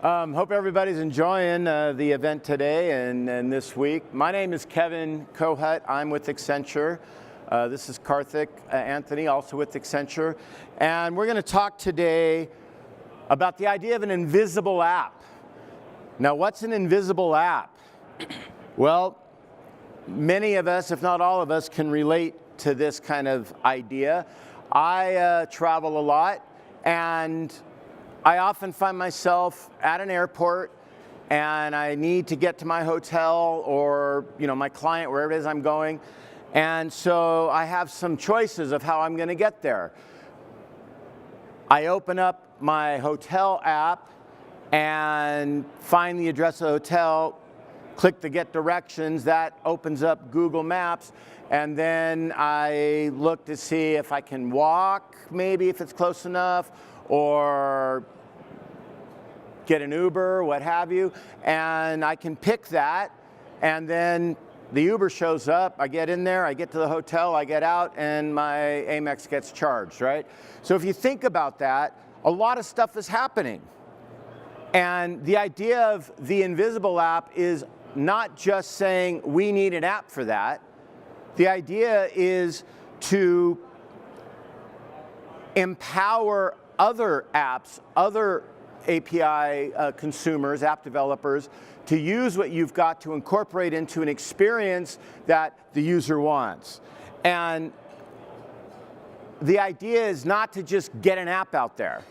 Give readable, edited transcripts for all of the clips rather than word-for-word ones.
Hope everybody's enjoying the event today and this week. My name is Kevin Kohut. I'm with Accenture. This is Karthik Anthony, also with Accenture. And we're going to talk today about the idea of an invisible app. Now, what's an invisible app? Well, many of us, if not all of us, can relate to this kind of idea. I travel a lot, and I often find myself at an airport and I need to get to my hotel or my client, wherever it is I'm going. And so I have some choices of how I'm going to get there. I open up my hotel app and find the address of the hotel, click the get directions, that opens up Google Maps, and then I look to see if I can walk, maybe if it's close enough, or get an Uber, what have you, and I can pick that, and then the Uber shows up, I get in there, I get to the hotel, I get out, and my Amex gets charged, right? So if you think about that, a lot of stuff is happening. And the idea of the invisible app is not just saying we need an app for that. The idea is to empower other apps, other API consumers, app developers, to use what you've got to incorporate into an experience that the user wants. And the idea is not to just get an app out there.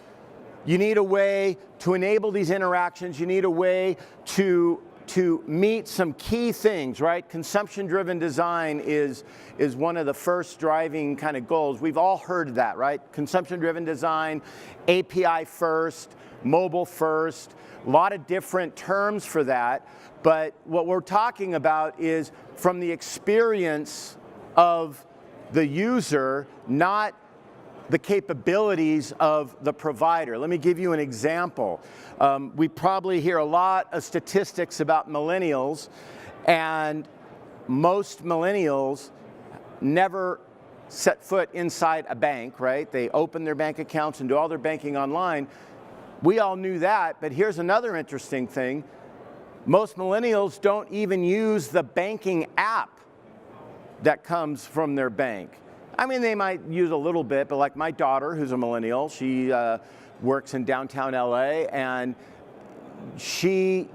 You need a way to enable these interactions. You need a way to meet some key things, right? Consumption-driven design is one of the first driving kind of goals. We've all heard that, right? Consumption-driven design, API first, mobile first, a lot of different terms for that. But what we're talking about is from the experience of the user, not the capabilities of the provider. Let me give you an example. We probably hear a lot of statistics about millennials, and most millennials never set foot inside a bank, right? They open their bank accounts and do all their banking online. We all knew that, but here's another interesting thing. Most millennials don't even use the banking app that comes from their bank. I mean, they might use a little bit, but like my daughter, who's a millennial, she works in downtown LA, and she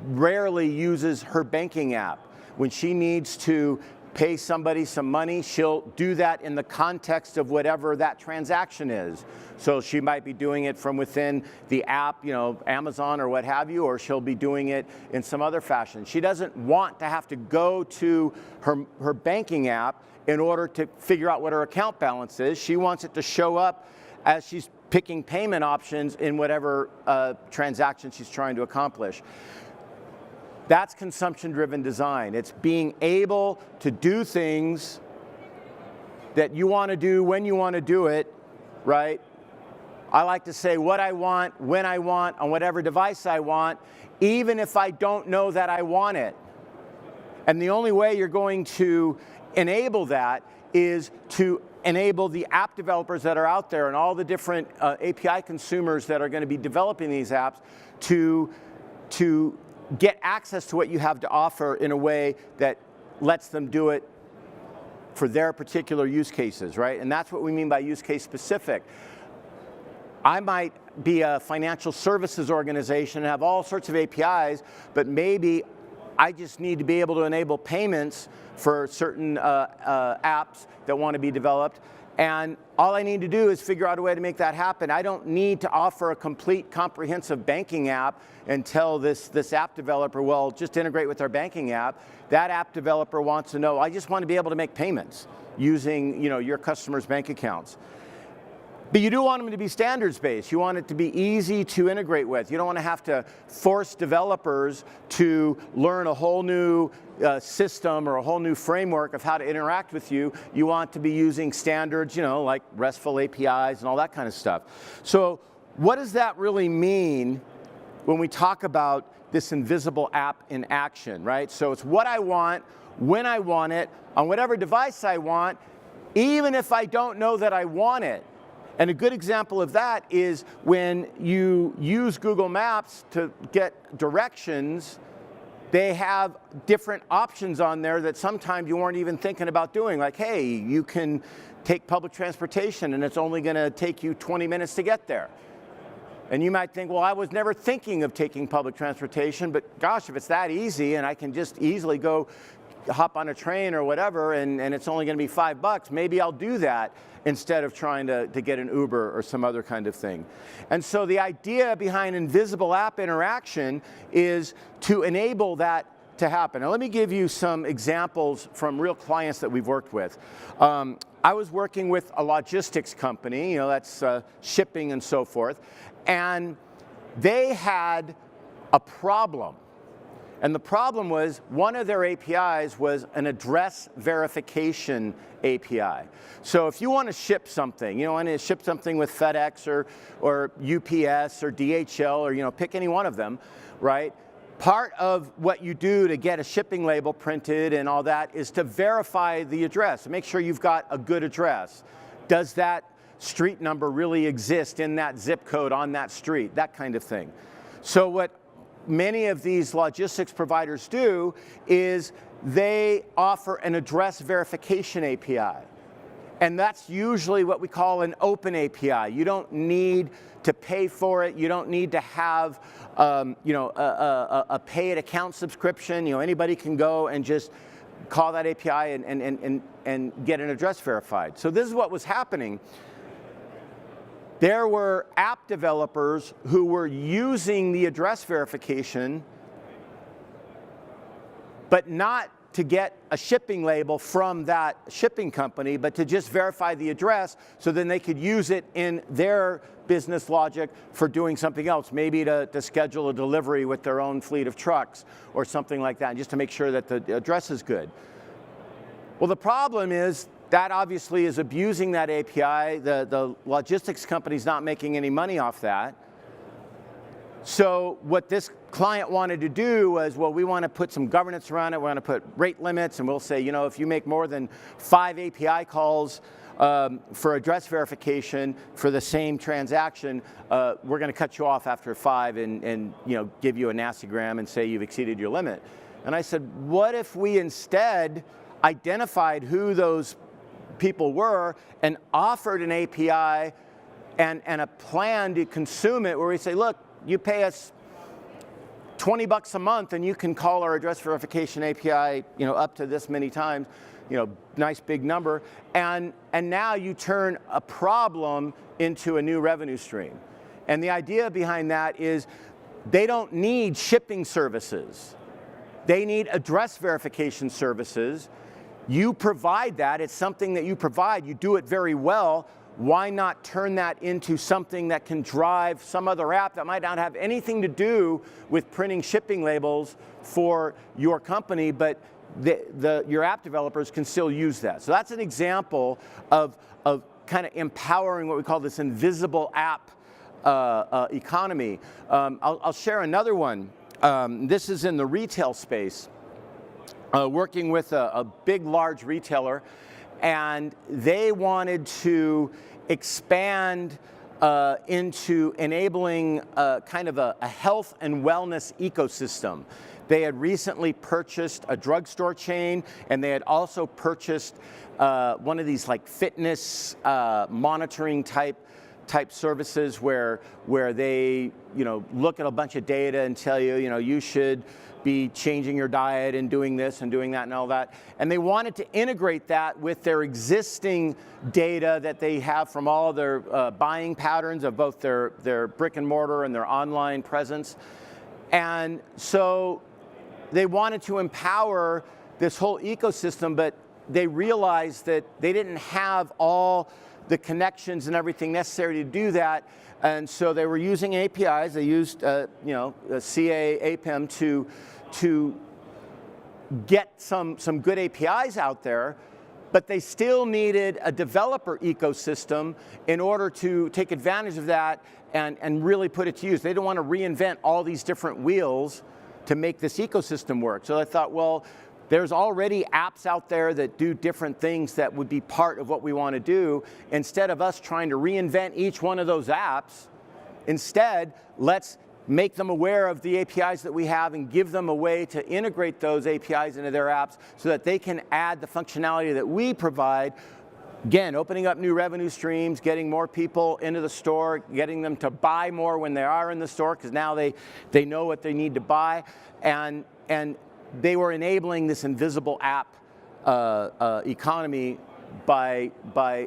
rarely uses her banking app. When she needs to pay somebody some money, she'll do that in the context of whatever that transaction is. So she might be doing it from within the app, Amazon or what have you, or she'll be doing it in some other fashion. She doesn't want to have to go to her banking app in order to figure out what her account balance is. She wants it to show up as she's picking payment options in whatever transaction she's trying to accomplish. That's consumption-driven design. It's being able to do things that you want to do when you want to do it, right? I like to say what I want, when I want, on whatever device I want, even if I don't know that I want it. And the only way you're going to enable that is to enable the app developers that are out there and all the different API consumers that are going to be developing these apps to get access to what you have to offer in a way that lets them do it for their particular use cases, right? And that's what we mean by use case specific. I might be a financial services organization and have all sorts of APIs, but maybe I just need to be able to enable payments for certain apps that want to be developed. And all I need to do is figure out a way to make that happen. I don't need to offer a complete comprehensive banking app and tell this app developer, well, just integrate with our banking app. That app developer wants to know, I just want to be able to make payments using your customers' bank accounts. But you do want them to be standards-based. You want it to be easy to integrate with. You don't want to have to force developers to learn a whole new system or a whole new framework of how to interact with you. You want to be using standards, like RESTful APIs and all that kind of stuff. So what does that really mean when we talk about this invisible app in action, right? So it's what I want, when I want it, on whatever device I want, even if I don't know that I want it. And a good example of that is when you use Google Maps to get directions, they have different options on there that sometimes you weren't even thinking about doing. Like, hey, you can take public transportation and it's only going to take you 20 minutes to get there. And you might think, well, I was never thinking of taking public transportation, but gosh, if it's that easy and I can just easily go hop on a train or whatever and it's only going to be $5, maybe I'll do that instead of trying to get an Uber or some other kind of thing. And so the idea behind invisible app interaction is to enable that to happen. Now let me give you some examples from real clients that we've worked with. I was working with a logistics company, you know, that's shipping and so forth, and they had a problem. And the problem was one of their APIs was an address verification API. So if you want to ship something, you know, want to ship something with FedEx or UPS or DHL or, you know, pick any one of them, right? Part of what you do to get a shipping label printed and all that is to verify the address, make sure you've got a good address. Does that street number really exist in that zip code on that street? That kind of thing. So what many of these logistics providers do is they offer an address verification API. And that's usually what we call an open API. You don't need to pay for it. You don't need to have you know, a paid account subscription. You know, anybody can go and just call that API and get an address verified. So this is what was happening. There were app developers who were using the address verification, but not to get a shipping label from that shipping company, but to just verify the address so then they could use it in their business logic for doing something else, maybe to schedule a delivery with their own fleet of trucks or something like that, just to make sure that the address is good. Well, the problem is that obviously is abusing that API. The logistics company's not making any money off that. So what this client wanted to do was, well, we want to put some governance around it. We want to put rate limits, and we'll say, you know, if you make more than 5 API calls for address verification for the same transaction, we're going to cut you off after 5 and you know, give you a nastygram and say you've exceeded your limit. And I said, what if we instead identified who those people were and offered an API and a plan to consume it where we say, look, you pay us $20 a month and you can call our address verification API, you know, up to this many times, you know, nice big number, and now you turn a problem into a new revenue stream. And the idea behind that is they don't need shipping services. They need address verification services. You provide that, it's something that you provide, you do it very well. Why not turn that into something that can drive some other app that might not have anything to do with printing shipping labels for your company, but your app developers can still use that. So that's an example of kind of empowering what we call this invisible app economy. I'll share another one. This is in the retail space. Working with a big, large retailer, and they wanted to expand into enabling kind of a health and wellness ecosystem. They had recently purchased a drugstore chain, and they had also purchased one of these like fitness monitoring type services where they, you know, look at a bunch of data and tell you, you know, you should be changing your diet and doing this and doing that and all that. And they wanted to integrate that with their existing data that they have from all of their buying patterns of both their brick and mortar and their online presence. And so they wanted to empower this whole ecosystem, but they realized that they didn't have all the connections and everything necessary to do that. And so they were using APIs. They used, you know, CA APIM to get some good APIs out there, but they still needed a developer ecosystem in order to take advantage of that and really put it to use. They don't want to reinvent all these different wheels to make this ecosystem work. So I thought, well, There's already apps out there that do different things that would be part of what we want to do. Instead of us trying to reinvent each one of those apps, instead, let's make them aware of the APIs that we have and give them a way to integrate those APIs into their apps so that they can add the functionality that we provide. Again, opening up new revenue streams, getting more people into the store, getting them to buy more when they are in the store, because now they know what they need to buy. And they were enabling this invisible app economy by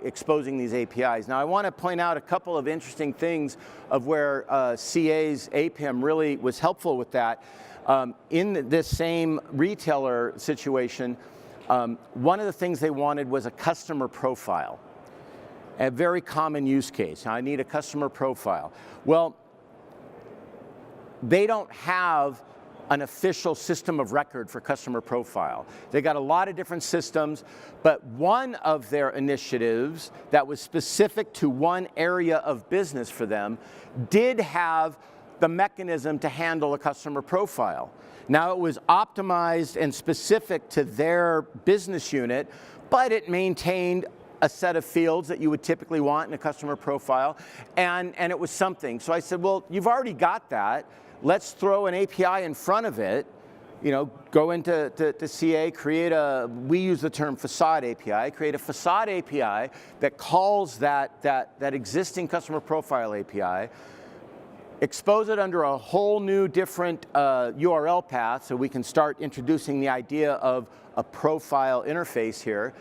exposing these APIs. Now I want to point out a couple of interesting things of where CA's APIM really was helpful with that. In this same retailer situation, one of the things they wanted was a customer profile, a very common use case. I need a customer profile. Well, they don't have an official system of record for customer profile. They got a lot of different systems, but one of their initiatives that was specific to one area of business for them did have the mechanism to handle a customer profile. Now it was optimized and specific to their business unit, but it maintained a set of fields that you would typically want in a customer profile, and it was something. So I said, well, you've already got that. Let's throw an API in front of it, go into CA, create we use the term facade API, create a facade API that calls that existing customer profile API, expose it under a whole new different URL path so we can start introducing the idea of a profile interface here.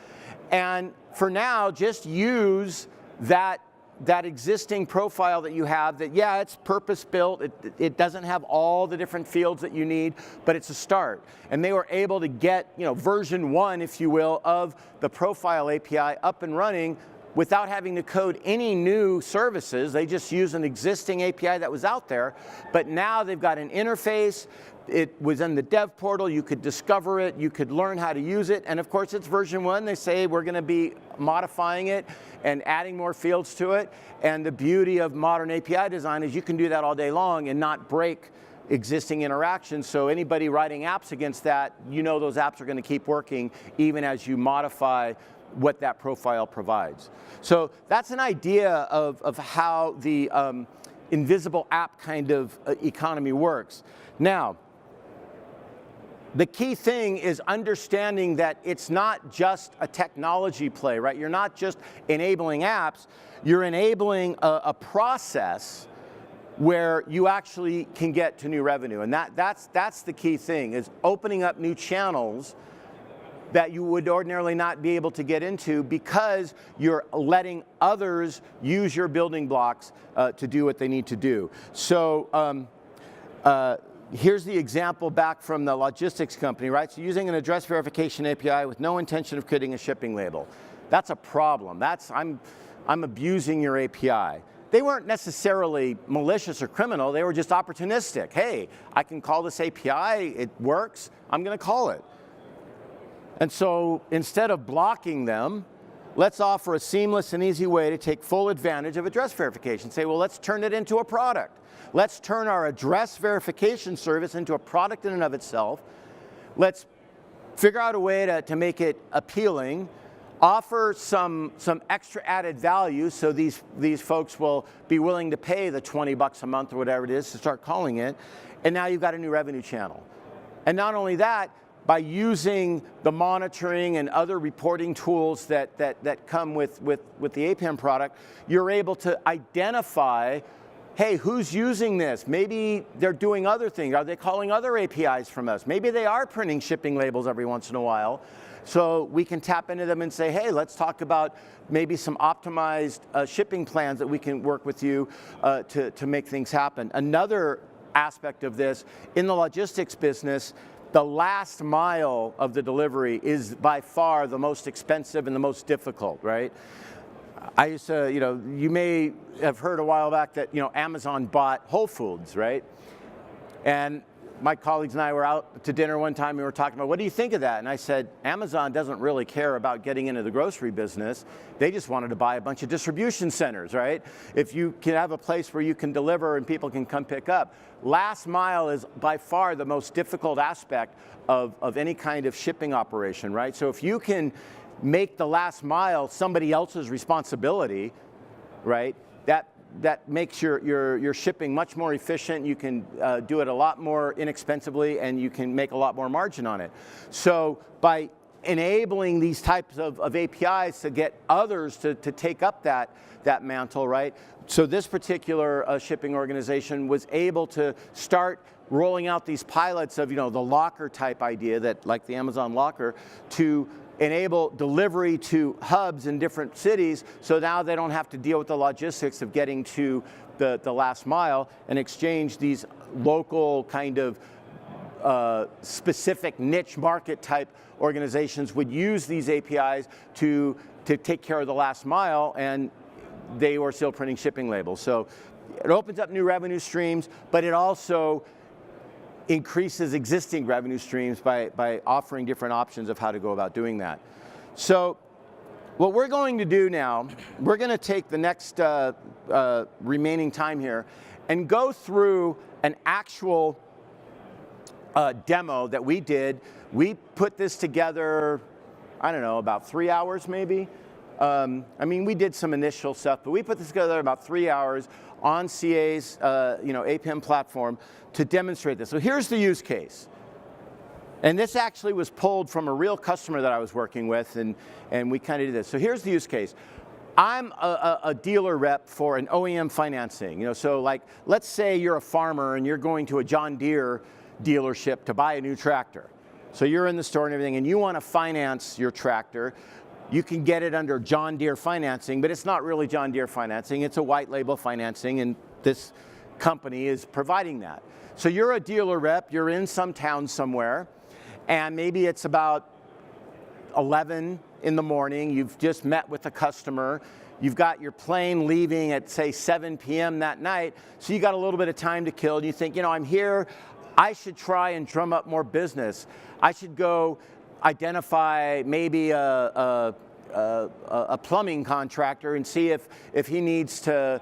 And for now, just use that existing profile that you have that, yeah, it's purpose-built, it doesn't have all the different fields that you need, but it's a start. And they were able to get, version 1, if you will, of the profile API up and running without having to code any new services. They just used an existing API that was out there, but now they've got an interface. It was in the dev portal, you could discover it, you could learn how to use it, and of course it's version 1, they say we're going to be modifying it and adding more fields to it, and the beauty of modern API design is you can do that all day long and not break existing interactions, so anybody writing apps against that, those apps are going to keep working even as you modify what that profile provides. So that's an idea of how the invisible app kind of economy works. Now, the key thing is understanding that it's not just a technology play, right? You're not just enabling apps, you're enabling a process where you actually can get to new revenue. And that's the key thing, is opening up new channels that you would ordinarily not be able to get into because you're letting others use your building blocks to do what they need to do. So here's the example back from the logistics company, right? So using an address verification API with no intention of creating a shipping label. That's a problem. I'm abusing your API. They weren't necessarily malicious or criminal, they were just opportunistic. Hey, I can call this API, it works, I'm going to call it. And so instead of blocking them, let's offer a seamless and easy way to take full advantage of address verification. Say, well, let's turn it into a product. Let's turn our address verification service into a product in and of itself. Let's figure out a way to make it appealing, offer some extra added value so these folks will be willing to pay the 20 bucks a month or whatever it is to start calling it, and now you've got a new revenue channel. And not only that, by using the monitoring and other reporting tools that come with the APIM product, you're able to identify, hey, who's using this? Maybe they're doing other things. Are they calling other APIs from us? Maybe they are printing shipping labels every once in a while. So we can tap into them and say, hey, let's talk about maybe some optimized shipping plans that we can work with you to make things happen. Another aspect of this, in the logistics business, the last mile of the delivery is by far the most expensive and the most difficult, right? I used to, you may have heard a while back that, Amazon bought Whole Foods, right? And my colleagues and I were out to dinner one time, we were talking about, what do you think of that? And I said, Amazon doesn't really care about getting into the grocery business. They just wanted to buy a bunch of distribution centers, right? If you can have a place where you can deliver and people can come pick up. Last mile is by far the most difficult aspect of any kind of shipping operation, right? So if you can make the last mile somebody else's responsibility, right, that makes your shipping much more efficient. You can do it a lot more inexpensively, and you can make a lot more margin on it. So by enabling these types of APIs to get others to take up that mantle, right? So this particular shipping organization was able to start rolling out these pilots of, the locker type idea, that like the Amazon locker, to enable delivery to hubs in different cities, so now they don't have to deal with the logistics of getting to the last mile, and exchange these local kind of specific niche market type organizations would use these APIs to take care of the last mile, and they were still printing shipping labels. So it opens up new revenue streams, but it also increases existing revenue streams by offering different options of how to go about doing that. So what we're going to do now, we're going to take the next remaining time here and go through an actual demo that we did. We put this together, I don't know, about 3 hours maybe. I mean, we did some initial stuff, but we put this together about 3 hours on CA's APM platform to demonstrate this. So here's the use case. And this actually was pulled from a real customer that I was working with, and we kind of did this. So here's the use case. I'm a dealer rep for an OEM financing. So like, let's say you're a farmer and you're going to a John Deere dealership to buy a new tractor. So you're in the store and everything, and you want to finance your tractor. You can get it under John Deere financing, but it's not really John Deere financing. It's a white label financing, and this company is providing that. So you're a dealer rep, you're in some town somewhere, and maybe it's about 11 in the morning, you've just met with a customer, you've got your plane leaving at, say, 7 p.m. that night, so you got a little bit of time to kill, and you think, I'm here, I should try and drum up more business. I should go identify maybe a plumbing contractor and see if he needs to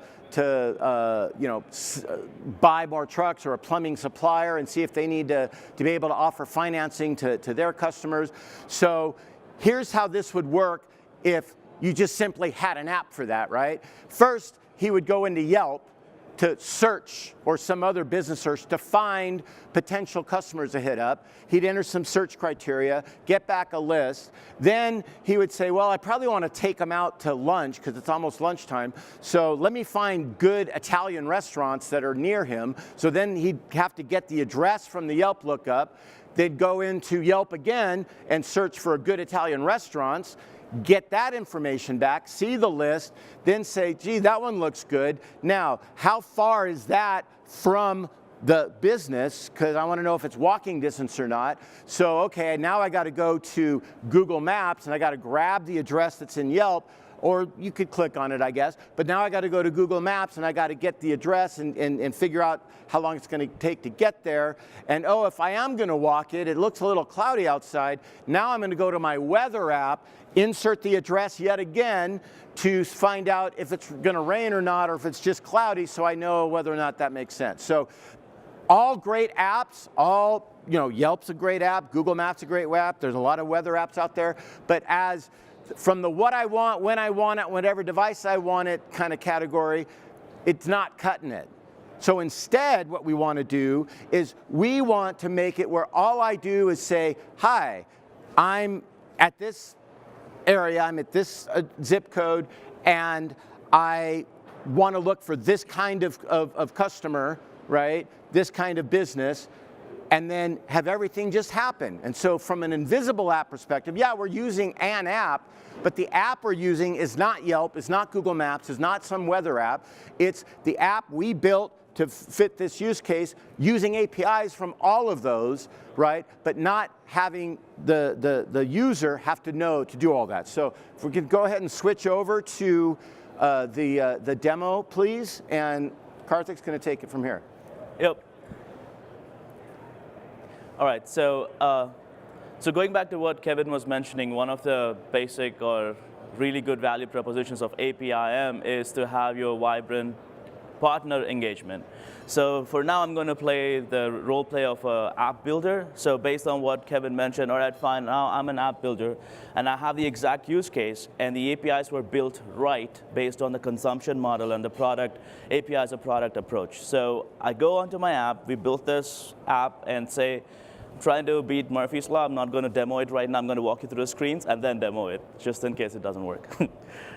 buy more trucks, or a plumbing supplier, and see if they need to be able to offer financing to their customers. So here's how this would work if you just simply had an app for that, right? First, he would go into Yelp to search, or some other business search, to find potential customers to hit up. He'd enter some search criteria, get back a list. Then he would say, well, I probably want to take them out to lunch because it's almost lunchtime. So let me find good Italian restaurants that are near him. So then he'd have to get the address from the Yelp lookup. They'd go into Yelp again and search for good Italian restaurants, get that information back, see the list, then say, gee, that one looks good. Now, how far is that from the business? Because I want to know if it's walking distance or not. So, okay, now I got to go to Google Maps, and I got to grab the address that's in Yelp, or you could click on it, I guess. But now I got to go to Google Maps, and I got to get the address and figure out how long it's going to take to get there. And oh, if I am going to walk it, it looks a little cloudy outside. Now I'm going to go to my weather app, insert the address yet again to find out if it's going to rain or not, or if it's just cloudy, so I know whether or not that makes sense. So all great apps, Yelp's a great app, Google Maps a great app, there's a lot of weather apps out there, but as from the what I want, when I want it, whatever device I want it kind of category, it's not cutting it. So instead, what we want to do is we want to make it where all I do is say, hi, I'm at this area, I'm at this zip code, and I want to look for this kind of customer, right? This kind of business, and then have everything just happen. And so from an invisible app perspective, yeah, we're using an app, but the app we're using is not Yelp, it's not Google Maps, it's not some weather app. It's the app we built to fit this use case, using APIs from all of those, right? But not having the user have to know to do all that. So if we could go ahead and switch over to the demo, please, and Karthik's going to take it from here. Yep. All right, so going back to what Kevin was mentioning, one of the basic or really good value propositions of APIM is to have your vibrant partner engagement. So for now, I'm going to play the role play of an app builder. So based on what Kevin mentioned, all right, fine, now I'm an app builder, and I have the exact use case, and the APIs were built right based on the consumption model and the product, API as a product approach. So I go onto my app, we built this app, and say, I'm trying to beat Murphy's Law. I'm not going to demo it right now. I'm going to walk you through the screens and then demo it, just in case it doesn't work.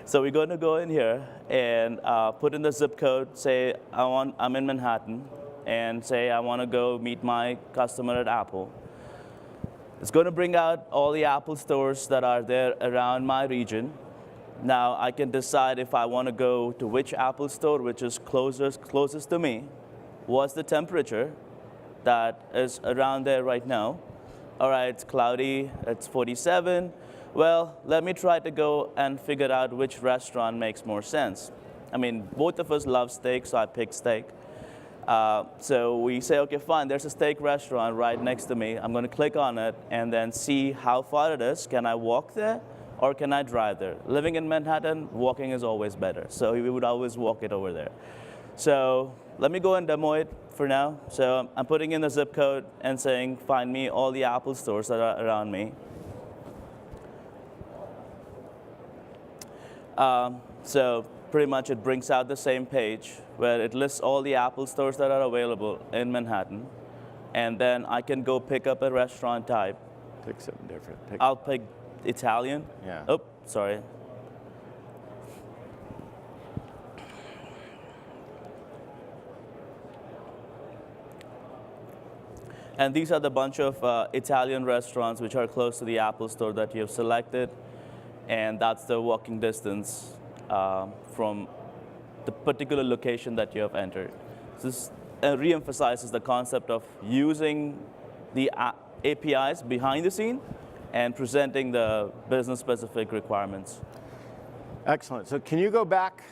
So we're going to go in here and put in the zip code, say I'm in Manhattan, and say I want to go meet my customer at Apple. It's going to bring out all the Apple stores that are there around my region. Now I can decide if I want to go to which Apple store, which is closest to me, what's the temperature that is around there right now. All right, it's cloudy, it's 47. Well, let me try to go and figure out which restaurant makes more sense. I mean, both of us love steak, so I pick steak. So we say, okay, fine, there's a steak restaurant right next to me. I'm going to click on it and then see how far it is. Can I walk there or can I drive there? Living in Manhattan, walking is always better. So we would always walk it over there. So let me go and demo it for now. So I'm putting in the zip code and saying, find me all the Apple stores that are around me. So pretty much it brings out the same page where it lists all the Apple stores that are available in Manhattan. And then I can go pick up a restaurant type. Pick something different. I'll pick Italian. Yeah. Oh, sorry. And these are the bunch of Italian restaurants which are close to the Apple store that you have selected. And that's the walking distance from the particular location that you have entered. This re-emphasizes the concept of using the APIs behind the scene and presenting the business-specific requirements. Excellent. So can you go back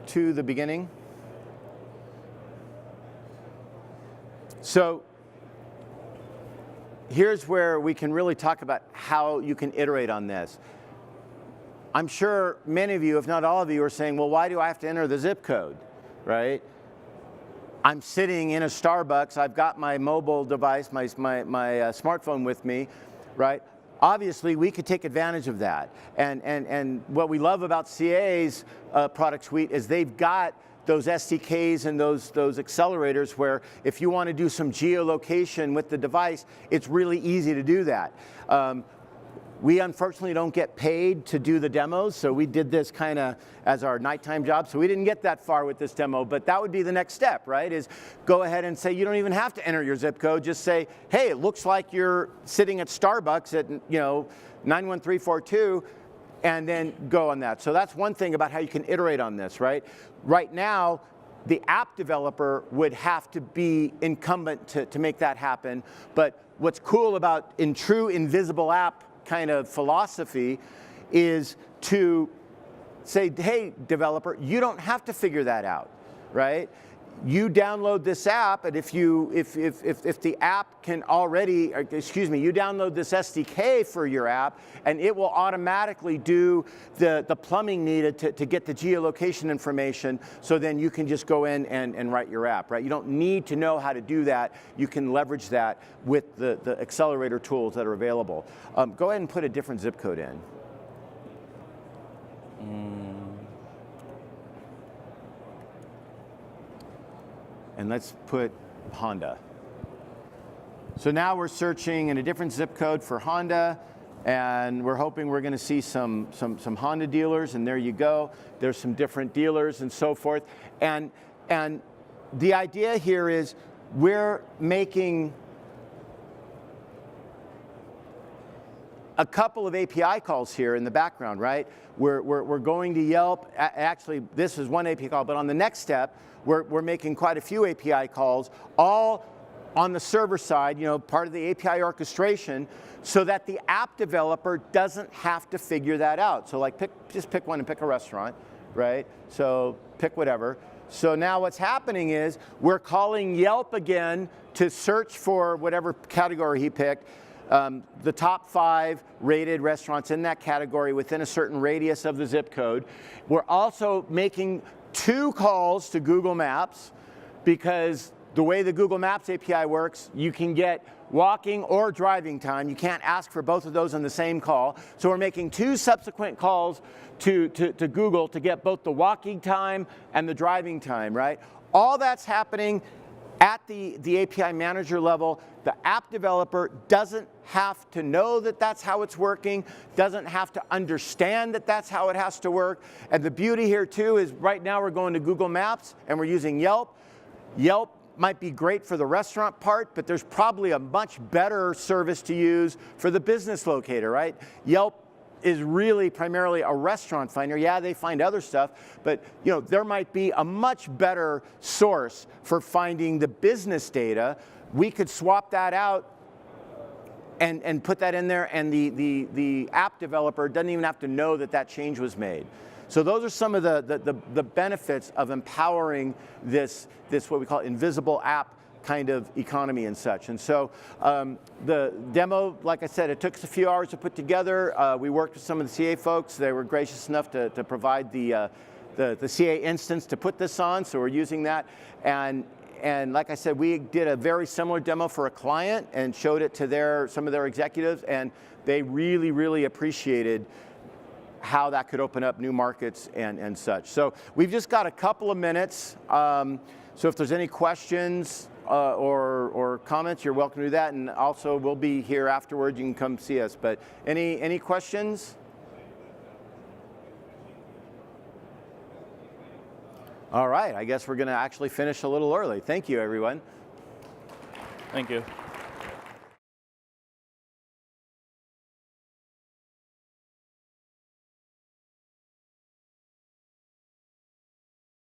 to the beginning? So here's where we can really talk about how you can iterate on this. I'm sure many of you, if not all of you, are saying, well, why do I have to enter the zip code, right? I'm sitting in a Starbucks. I've got my mobile device, my smartphone with me, right? Obviously, we could take advantage of that. And what we love about CA's product suite is they've got those SDKs and those accelerators where if you want to do some geolocation with the device, it's really easy to do that. We unfortunately don't get paid to do the demos, so we did this kind of as our nighttime job, so we didn't get that far with this demo, but that would be the next step, right, is go ahead and say you don't even have to enter your zip code, just say, hey, it looks like you're sitting at Starbucks at 91342, and then go on that. So that's one thing about how you can iterate on this, right? Right now, the app developer would have to be incumbent to make that happen, but what's cool about in true invisible app kind of philosophy is to say, hey, developer, you don't have to figure that out, right? You download this app, and if the app can already, you download this SDK for your app, and it will automatically do the plumbing needed to get the geolocation information, so then you can just go in and write your app, right? You don't need to know how to do that. You can leverage that with the accelerator tools that are available. Go ahead and put a different zip code in. And let's put Honda. So now we're searching in a different zip code for Honda, and we're hoping we're going to see some Honda dealers, and there you go. There's some different dealers and so forth. And the idea here is we're making a couple of API calls here in the background, right? We're going to Yelp. Actually, this is one API call, but on the next step, we're making quite a few API calls, all on the server side, part of the API orchestration, so that the app developer doesn't have to figure that out. So like just pick one and pick a restaurant, right? So pick whatever. So now what's happening is we're calling Yelp again to search for whatever category he picked, the top 5 rated restaurants in that category within a certain radius of the zip code. We're also making 2 calls to Google Maps, because the way the Google Maps API works, you can get walking or driving time. You can't ask for both of those in the same call. So we're making 2 subsequent calls to Google to get both the walking time and the driving time, right? All that's happening at the API manager level. The app developer doesn't have to know that that's how it's working, doesn't have to understand that that's how it has to work. And the beauty here too is right now we're going to Google Maps and we're using Yelp. Yelp might be great for the restaurant part, but there's probably a much better service to use for the business locator, right? Yelp is really primarily a restaurant finder. Yeah, they find other stuff, but there might be a much better source for finding the business data. We could swap that out and put that in there, and the app developer doesn't even have to know that that change was made. So those are some of the benefits of empowering this what we call invisible app kind of economy and such. And so the demo, like I said, it took us a few hours to put together. We worked with some of the CA folks. They were gracious enough to provide the CA instance to put this on, so we're using that. And like I said, we did a very similar demo for a client and showed it to some of their executives, and they really, really appreciated how that could open up new markets and such. So we've just got a couple of minutes. So if there's any questions or comments, you're welcome to do that. And also, we'll be here afterward. You can come see us. But any questions? All right. I guess we're going to actually finish a little early. Thank you, everyone. Thank you.